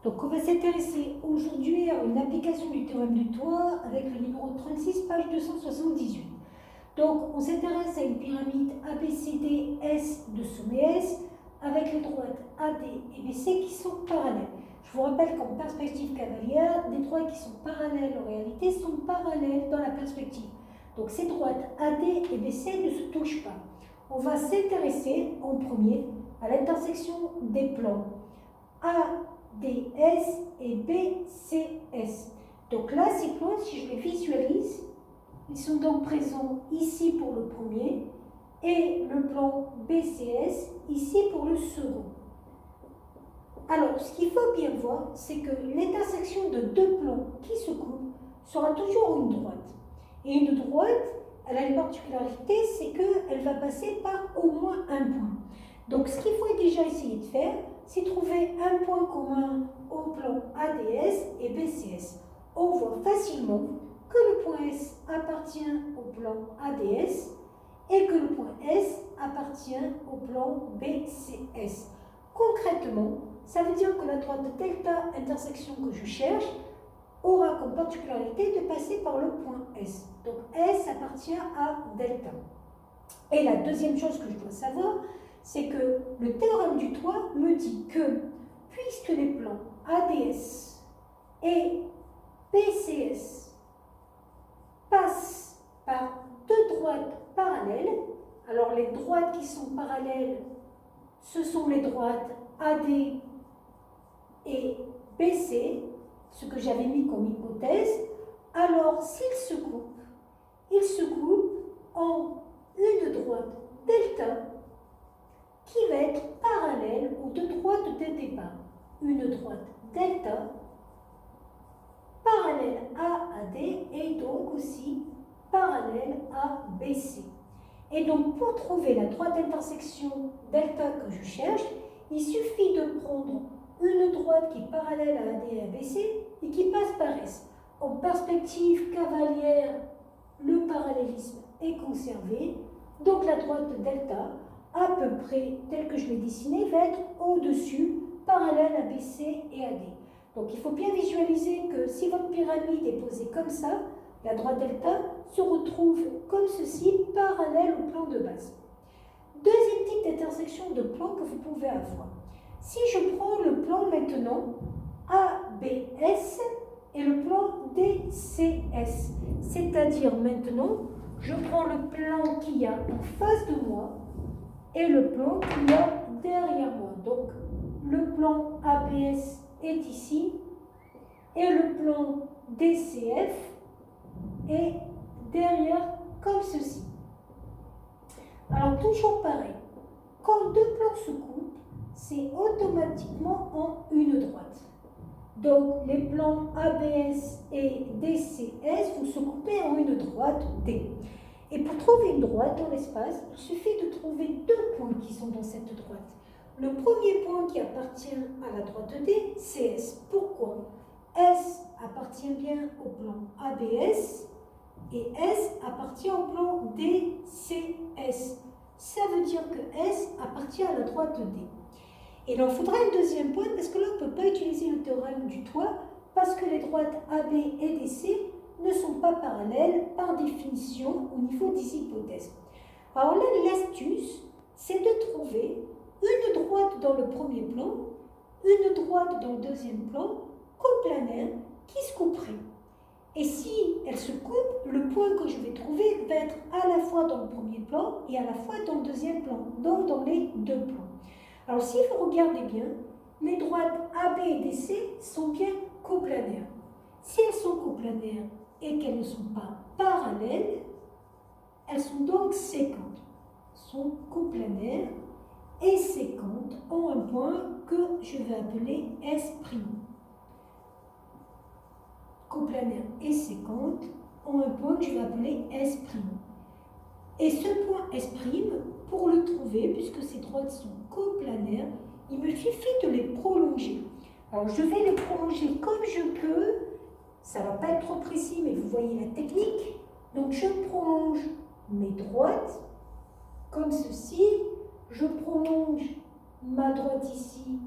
Donc on va s'intéresser aujourd'hui à une application du théorème du toit avec le numéro 36, page 278. Donc on s'intéresse à une pyramide ABCDS de sommet S avec les droites AD et BC qui sont parallèles. Je vous rappelle qu'en perspective cavalière, des droites qui sont parallèles en réalité sont parallèles dans la perspective. Donc ces droites AD et BC ne se touchent pas. On va s'intéresser en premier à l'intersection des plans ADS et BCS. Donc là, ces plans, si je les visualise, ils sont donc présents ici pour le premier et le plan BCS ici pour le second. Alors, ce qu'il faut bien voir, c'est que l'intersection de deux plans qui se coupent sera toujours une droite. Et une droite, elle a une particularité, c'est qu'elle va passer par au moins un point. Donc, ce qu'il faut déjà essayer de faire, c'est trouver un point commun au plan ADS et BCS. On voit facilement que le point S appartient au plan ADS et que le point S appartient au plan BCS. Concrètement, ça veut dire que la droite delta intersection que je cherche aura comme particularité de passer par le point S. Donc S appartient à delta. Et la deuxième chose que je dois savoir, c'est que le théorème du toit me dit que puisque les plans ADS et BCS passent par deux droites parallèles, alors les droites qui sont parallèles, ce sont les droites AD et BC, ce que j'avais mis comme hypothèse, alors s'ils se coupent, ils se coupent en une droite delta qui va être parallèle aux deux droites de départ. Une droite delta parallèle à AD et donc aussi parallèle à BC. Et donc pour trouver la droite d'intersection delta que je cherche, il suffit de prendre une droite qui est parallèle à AD et à BC et qui passe par S. En perspective cavalière, le parallélisme est conservé, donc la droite delta, à peu près telle que je l'ai dessinée, va être au-dessus, parallèle à BC et AD. Donc il faut bien visualiser que si votre pyramide est posée comme ça, la droite delta se retrouve comme ceci, parallèle au plan de base. Deuxième type d'intersection de plan que vous pouvez avoir. Si je prends le plan maintenant ABS et le plan DCS, c'est-à-dire maintenant, je prends le plan qu'il y a en face de moi et le plan qu'il y a derrière moi. Donc, le plan ABS est ici et le plan DCF est derrière comme ceci. Alors, toujours pareil, quand deux plans se coupent, c'est automatiquement en une droite. Donc, les plans ABS et DCS vont se couper en une droite D. Et pour trouver une droite dans l'espace, il suffit de trouver deux points qui sont dans cette droite. Le premier point qui appartient à la droite D, c'est S. Pourquoi? S appartient bien au plan ABS et S appartient au plan DCS. Ça veut dire que S appartient à la droite D. Et il en faudra un deuxième point parce que là, on ne peut pas utiliser le théorème du toit parce que les droites AB et DC ne sont pas parallèles par définition au niveau des hypothèses. Alors là, l'astuce, c'est de trouver une droite dans le premier plan, une droite dans le deuxième plan, coplanaire, qui se couperait. Et si elle se coupe, le point que je vais trouver va être à la fois dans le premier plan et à la fois dans le deuxième plan, donc dans les deux plans. Alors si vous regardez bien, les droites AB et DC sont bien coplanaires. Si elles sont coplanaires et qu'elles ne sont pas parallèles, elles sont donc séquentes. Sont coplanaires et séquentes ont un point que je vais appeler S'. Coplanaires et séquentes ont un point que je vais appeler S'. Et ce point S', pour le trouver, puisque ces droites sont coplanaires, il me suffit de les prolonger. Alors je vais les prolonger comme je peux. Ça ne va pas être trop précis, mais vous voyez la technique. Donc je prolonge mes droites comme ceci. Je prolonge ma droite ici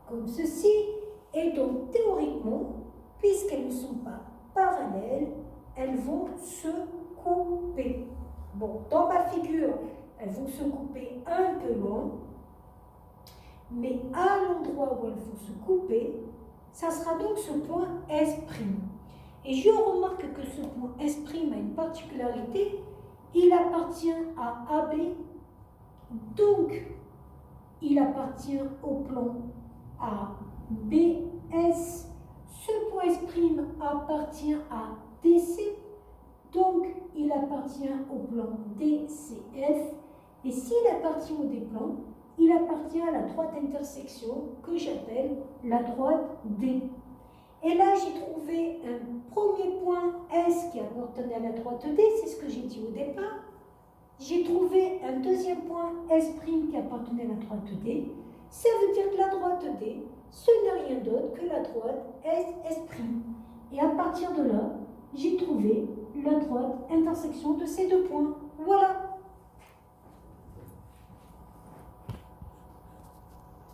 comme ceci. Et donc, théoriquement, puisqu'elles ne sont pas parallèles, elles vont se couper. Bon, dans ma figure, elles vont se couper un peu loin, mais à l'endroit où elles vont se couper, ça sera donc ce point S'. Et je remarque que ce point S' a une particularité, il appartient à AB, donc il appartient au plan ABS. Ce point S' appartient à DC, donc il appartient au plan DCF. Et s'il appartient au D plan, il appartient à la droite intersection que j'appelle la droite D. Et là, j'ai trouvé un premier point S qui appartenait à la droite D, c'est ce que j'ai dit au départ. J'ai trouvé un deuxième point S' qui appartenait à la droite D. Ça veut dire que la droite D, ce n'est rien d'autre que la droite S'. Et à partir de là, j'ai trouvé la droite intersection de ces deux points. Voilà.